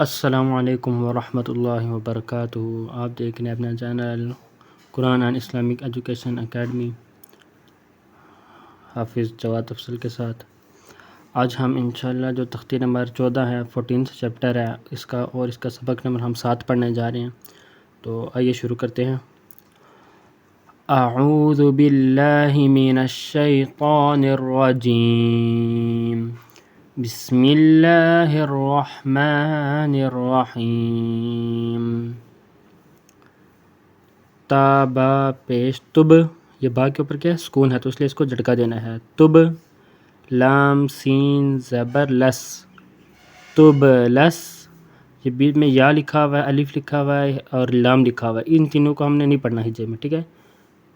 السلام علیکم ورحمۃ اللہ وبرکاتہ۔ آپ دیکھ رہے ہیں اپنا channel Quran and Islamic education academy حافظ جواد افضل کے ساتھ۔ آج ہم انشاءاللہ جو تختی نمبر 14 ہے 14 چیپٹر ہے اس کا سبق نمبر ہم 7 پڑھنے جا رہے ہیں، تو آئیے شروع کرتے ہیں۔ اعوذ باللہ من الشیطان الرجیم، بسم اللہ الرحمن الرحیم۔ تا با پیش تب، یہ با کے اوپر کیا ہے؟ سکون ہے، تو اس لیے اس کو جھٹکا دینا ہے۔ تب، لام سین زبر لس، تب لس، یہ بیچ میں یا لکھا ہوا ہے، الف لکھا ہوا ہے اور لام لکھا ہوا ہے، ان تینوں کو ہم نے نہیں پڑھنا ہجے میں، ٹھیک ہے۔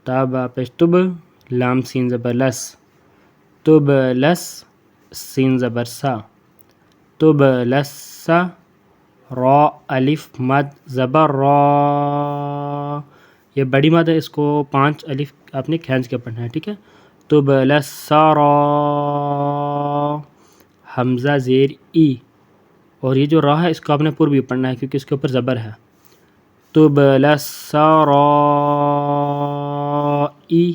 تا با پیش تب، لام سین زبر لس، تب لس، سین زبر سا، تب لسا، را الف مد زبر را، یہ بڑی مد ہے، اس کو 5 الف آپ نے کھینچ کے پڑھنا ہے، ٹھیک ہے۔ تب لسا را، حمزہ زیر ای، اور یہ جو را ہے اس کو آپ نے پر بھی پڑھنا ہے کیونکہ اس کے اوپر زبر ہے۔ تب لسا را ای،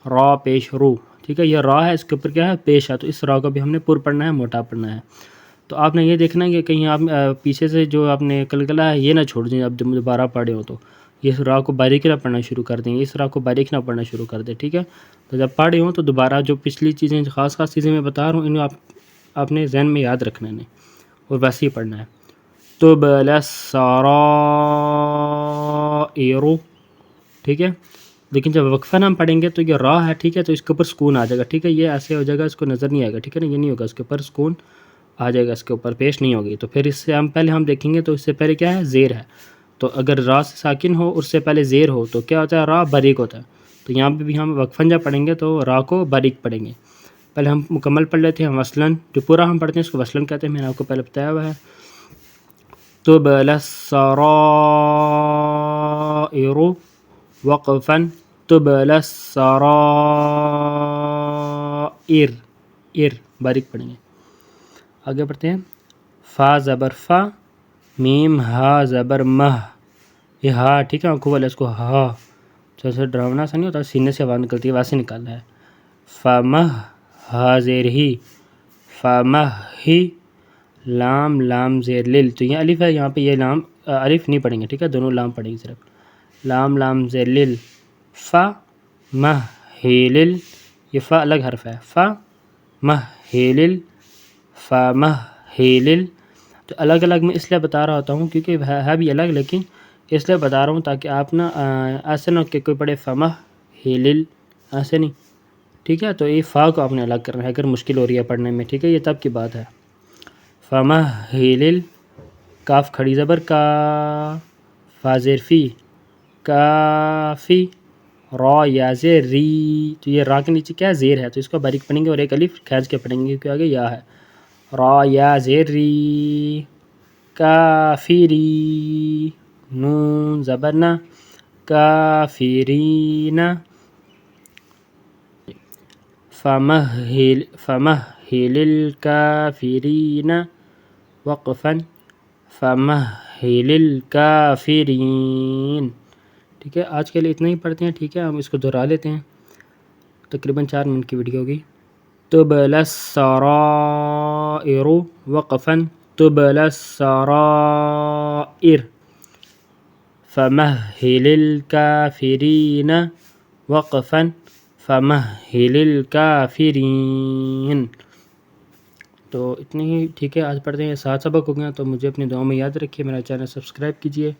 را پیش رو، ٹھیک ہے، یہ را ہے، اس کے اوپر کیا ہے؟ پیش ہے، تو اس را کو بھی ہم نے پر پڑھنا ہے، موٹا پڑھنا ہے۔ تو آپ نے یہ دیکھنا ہے کہ کہیں آپ پیچھے سے جو آپ نے قلقلہ ہے یہ نہ چھوڑ دیں، اب دوبارہ پڑھے ہو تو یہ را کو باریک نہ پڑھنا شروع کر دیں، اس را کو باریک نہ پڑھنا شروع کر دیں، ٹھیک ہے۔ تو جب پڑھے ہوں تو دوبارہ جو پچھلی چیزیں خاص چیزیں میں بتا رہا ہوں انہیں آپ نے ذہن میں یاد رکھنا ہے اور ویسے ہی پڑھنا ہے۔ تب لسرائر، ٹھیک ہے۔ لیکن جب وقفہ ہم پڑھیں گے تو یہ را ہے، ٹھیک ہے، تو اس کے اوپر سکون آ جائے گا، ٹھیک ہے، یہ ایسے ہو جائے گا، اس کو نظر نہیں آئے گا، ٹھیک ہے نا، یہ نہیں ہوگا، اس کے اوپر سکون آ جائے گا، اس کے اوپر پیش نہیں ہوگی۔ تو پھر اس سے ہم دیکھیں گے تو اس سے پہلے کیا ہے؟ زیر ہے، تو اگر را سے ساکن ہو اس سے پہلے زیر ہو تو کیا ہوتا ہے؟ را باریک ہوتا ہے۔ تو یہاں پہ بھی ہم وقفاً جب پڑھیں گے تو را کو باریک پڑھیں گے۔ پہلے ہم مکمل پڑھ لیتے ہیں، وصلاً، جو پورا ہم پڑھتے ہیں اس کو وصلاً کہتے ہیں، میں نے آپ کو پہلے بتایا ہوا ہے۔ تب للسرائر وقفاً، تب للسرائر، باریک پڑھیں گے۔ آگے بڑھتے ہیں۔ فا زبر فا، میم ہا زبر مہ، یہ ہا، ٹھیک ہے، آنکھوں والے اس کو ہا، جیسے ڈراونا سا نہیں ہوتا، سینے سے آواز نکلتی ہے ویسے نکالنا ہے۔ فمہ، ہا زیر ہی، فمہ ہی، لام زیر لل، تو یہ الف ہے، یہاں پہ یہ لام الف نہیں پڑھیں گے، ٹھیک ہے، دونوں لام پڑھیں گے صرف۔ لام زیر لل، فمہ ہی لل، یہ فا الگ حرف ہے، فمہ ہی لل، فمہ ہی لل، تو الگ الگ میں اس لیے بتا رہا ہوتا ہوں کیونکہ ہے بھی الگ، لیکن اس لیے بتا رہا ہوں تاکہ آپ نا ایسے نہ کہ کوئی پڑھے فمہ ہی لل، ایسے نہیں، ٹھیک ہے۔ تو یہ فا کو آپ نے الگ کرنا ہے اگر مشکل ہو رہی ہے پڑھنے میں، ٹھیک ہے، یہ تب کی بات ہے۔ فمہ ہی لل، کاف کھڑی زبر کا، فا زیر فی، کافی، را یا زیر ری، تو یہ را کے نیچے کیا ہے؟ زیر ہے، تو اس کو باریک پڑھیں گے اور ایک الف کھینچ کے پڑھیں گے کیونکہ آگے یا ہے۔ را یا زیر ری، کافری، نون زبر نا، کافرین، فمہل الکافرین وقفاً، فمہل الکافرین، ٹھیک ہے۔ آج کے لیے اتنا ہی پڑھتے ہیں، ٹھیک ہے، ہم اس کو دہرا لیتے ہیں، تقریباً 4 منٹ کی ویڈیو ہوگی۔ تبلی السرائر وقفاً، تبلی السرائر، فمہل الکافرین وقفاً، فمہل الکافرین۔ تو اتنی ہی، ٹھیک ہے، آج پڑھتے ہیں، 7 سبق ہو گیا، تو مجھے اپنی دعاؤں میں یاد رکھیے، میرا چینل سبسکرائب کیجیے،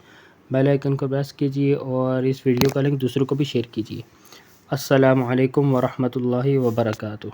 بیل آئیکن کو پریس کیجیے اور اس ویڈیو کا لنک دوسروں کو بھی شیئر کیجیے۔ السلام علیکم ورحمۃ اللہ وبرکاتہ۔